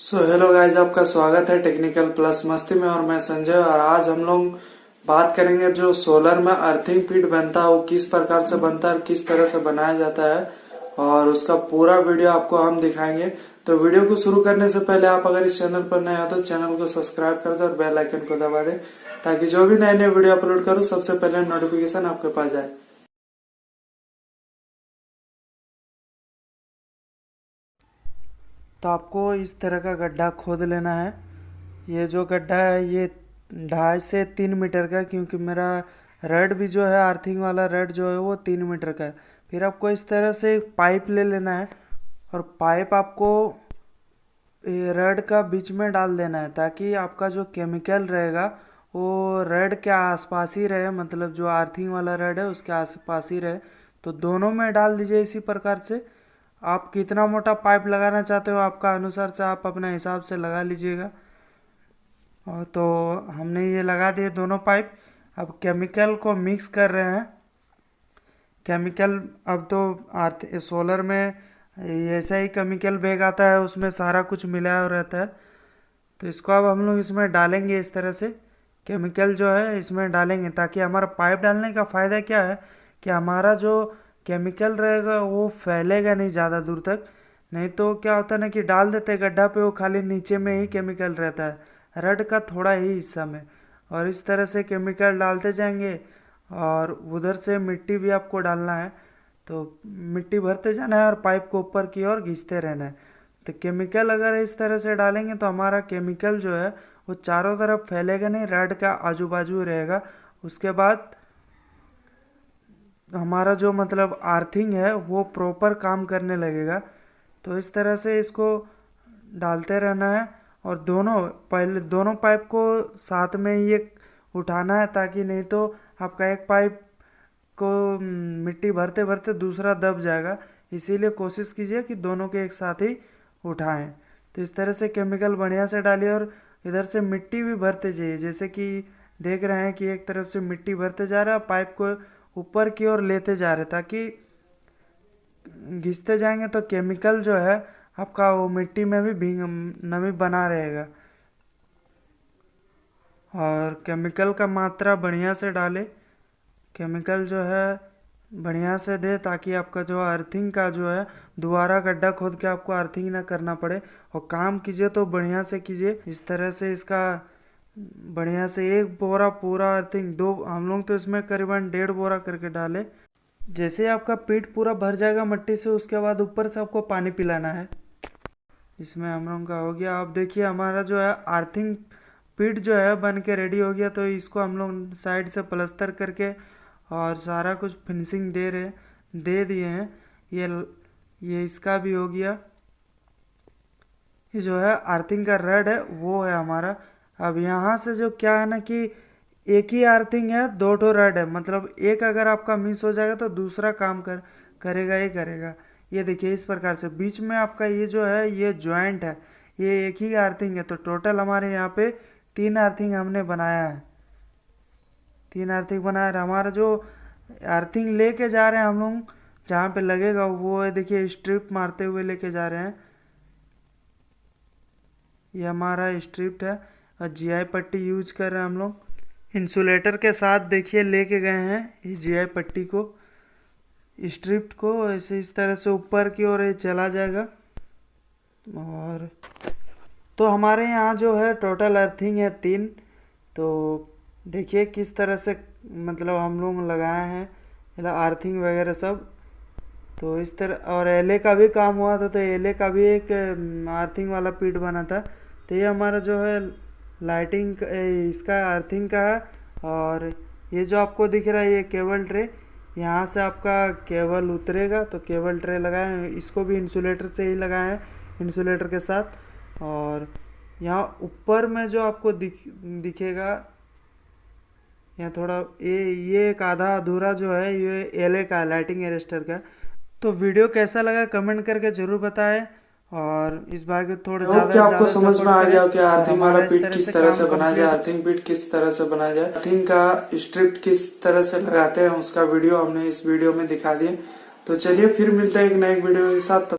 Hello guys, आपका स्वागत है टेक्निकल प्लस मस्ती में। और मैं संजय, और आज हम लोग बात करेंगे जो सोलर में अर्थिंग पीट बनता है वो किस प्रकार से बनता है और किस तरह से बनाया जाता है, और उसका पूरा वीडियो आपको हम दिखाएंगे। तो वीडियो को शुरू करने से पहले आप अगर इस चैनल पर नए हो तो चैनल को सब्सक्राइब कर दो और बेल आइकन को दबा दें, ताकि जो भी नए नए वीडियो अपलोड करूँ सबसे पहले नोटिफिकेशन आपके पास जाए। तो आपको इस तरह का गड्ढा खोद लेना है। ये जो गड्ढा है ये 2.5 से 3 मीटर का है, क्योंकि मेरा रड भी जो है अर्थिंग वाला रड जो है वो 3 मीटर का है। फिर आपको इस तरह से एक पाइप ले लेना है, और पाइप आपको ये रड का बीच में डाल देना है, ताकि आपका जो केमिकल रहेगा वो रड के आसपास ही रहे, मतलब जो अर्थिंग वाला रड है उसके आसपास ही रहे। तो दोनों में डाल दीजिए इसी प्रकार से। आप कितना मोटा पाइप लगाना चाहते हो आपका अनुसार से आप अपने हिसाब से लगा लीजिएगा। और तो हमने ये लगा दिए दोनों पाइप। अब केमिकल को मिक्स कर रहे हैं। केमिकल अब तो अर्थ सोलर में ऐसा ही केमिकल बैग आता है, उसमें सारा कुछ मिलाया हुआ रहता है। तो इसको अब हम लोग इसमें डालेंगे इस तरह से। केमिकल जो है इसमें डालेंगे, ताकि हमारा पाइप डालने का फ़ायदा क्या है कि हमारा जो केमिकल रहेगा वो फैलेगा नहीं ज़्यादा दूर तक। नहीं तो क्या होता है ना कि डाल देते हैं गड्ढा पे, वो खाली नीचे में ही केमिकल रहता है, रड का थोड़ा ही हिस्सा में। और इस तरह से केमिकल डालते जाएंगे, और उधर से मिट्टी भी आपको डालना है। तो मिट्टी भरते जाना है और पाइप को ऊपर की ओर खींचते रहना है। तो केमिकल अगर इस तरह से डालेंगे तो हमारा केमिकल जो है वो चारों तरफ फैलेगा नहीं, रड का आजू बाजू रहेगा। उसके बाद हमारा जो मतलब अर्थिंग है वो प्रॉपर काम करने लगेगा। तो इस तरह से इसको डालते रहना है, और पहले दोनों पाइप को साथ में ही एक उठाना है, ताकि नहीं तो आपका एक पाइप को मिट्टी भरते भरते दूसरा दब जाएगा। इसीलिए कोशिश कीजिए कि दोनों के एक साथ ही उठाएं। तो इस तरह से केमिकल बढ़िया से डालिए, और इधर से मिट्टी भी भरते जाइए। जैसे कि देख रहे हैं कि एक तरफ से मिट्टी भरते जा रहा है, पाइप को ऊपर की ओर लेते जा रहे, ताकि घिसते जाएंगे तो केमिकल जो है आपका वो मिट्टी में भी नमी बना रहेगा। और केमिकल का मात्रा बढ़िया से डाले। केमिकल जो है बढ़िया से दे, ताकि आपका जो अर्थिंग का जो है दोबारा गड्ढा खोद के आपको अर्थिंग ना करना पड़े। और काम कीजिए तो बढ़िया से कीजिए। इस तरह से इसका बढ़िया से एक बोरा पूरा अर्थिंग, दो हम लोग तो इसमें करीबन 1.5 बोरा करके डाले। जैसे आपका पेट पूरा भर जाएगा मट्टी से, उसके बाद ऊपर से आपको पानी पिलाना है। इसमें हम लोग का हो गया। आप देखिए हमारा जो है अर्थिंग पिट जो है बन के रेडी हो गया। तो इसको हम लोग साइड से प्लास्टर करके और सारा कुछ फिनिशिंग दे दिए हैं। ये इसका भी हो गया। ये जो है अर्थिंग का रड है वो है हमारा। अब यहाँ से जो क्या है ना कि एक ही अर्थिंग है, दो ठो रड है, मतलब एक अगर आपका मिस हो जाएगा तो दूसरा काम करेगा ही करेगा। ये देखिए इस प्रकार से बीच में आपका ये जो है ये जॉइंट है, ये एक ही अर्थिंग है। तो टोटल हमारे यहाँ पे 3 अर्थिंग हमने बनाया है। 3 अर्थिंग बनाया है। हमारा जो अर्थिंग लेके जा रहे हैं हम लोग जहाँ पे लगेगा वो है, देखिए स्ट्रिप मारते हुए लेके जा रहे हैं। ये हमारा स्ट्रिप है, और जीआई पट्टी यूज कर रहे हैं हम लोग। इंसुलेटर के साथ देखिए लेके गए हैं ये जीआई पट्टी को, स्ट्रिप को ऐसे इस तरह से ऊपर की ओर चला जाएगा। और तो हमारे यहाँ जो है टोटल अर्थिंग है 3। तो देखिए किस तरह से मतलब हम लोग लगाए हैं अर्थिंग वगैरह सब। तो इस तरह, और एले का भी काम हुआ था, तो एले का भी एक अर्थिंग वाला पीट बना था। तो ये हमारा जो है लाइटिंग इसका अर्थिंग का है। और ये जो आपको दिख रहा है ये केबल ट्रे, यहाँ से आपका केबल उतरेगा। तो केबल ट्रे लगाए हैं, इसको भी इंसुलेटर से ही लगाए हैं, इंसुलेटर के साथ। और यहाँ ऊपर में जो आपको दिखेगा यहाँ थोड़ा ये एक आधा अधूरा जो है ये एले का लाइटिंग अरेस्टर का। तो वीडियो कैसा लगा कमेंट करके जरूर बताएं, और इस बार के थोड़ा क्या आपको समझ में आ गया कि अर्थिंग वाला हमारा पीट किस तरह से बनाया जाए, अर्थिंग पीट किस तरह से बनाया जाए, अर्थिंग का स्ट्रिप किस तरह से लगाते हैं, उसका वीडियो हमने इस वीडियो में दिखा दिए। तो चलिए फिर मिलते हैं एक नए वीडियो के साथ।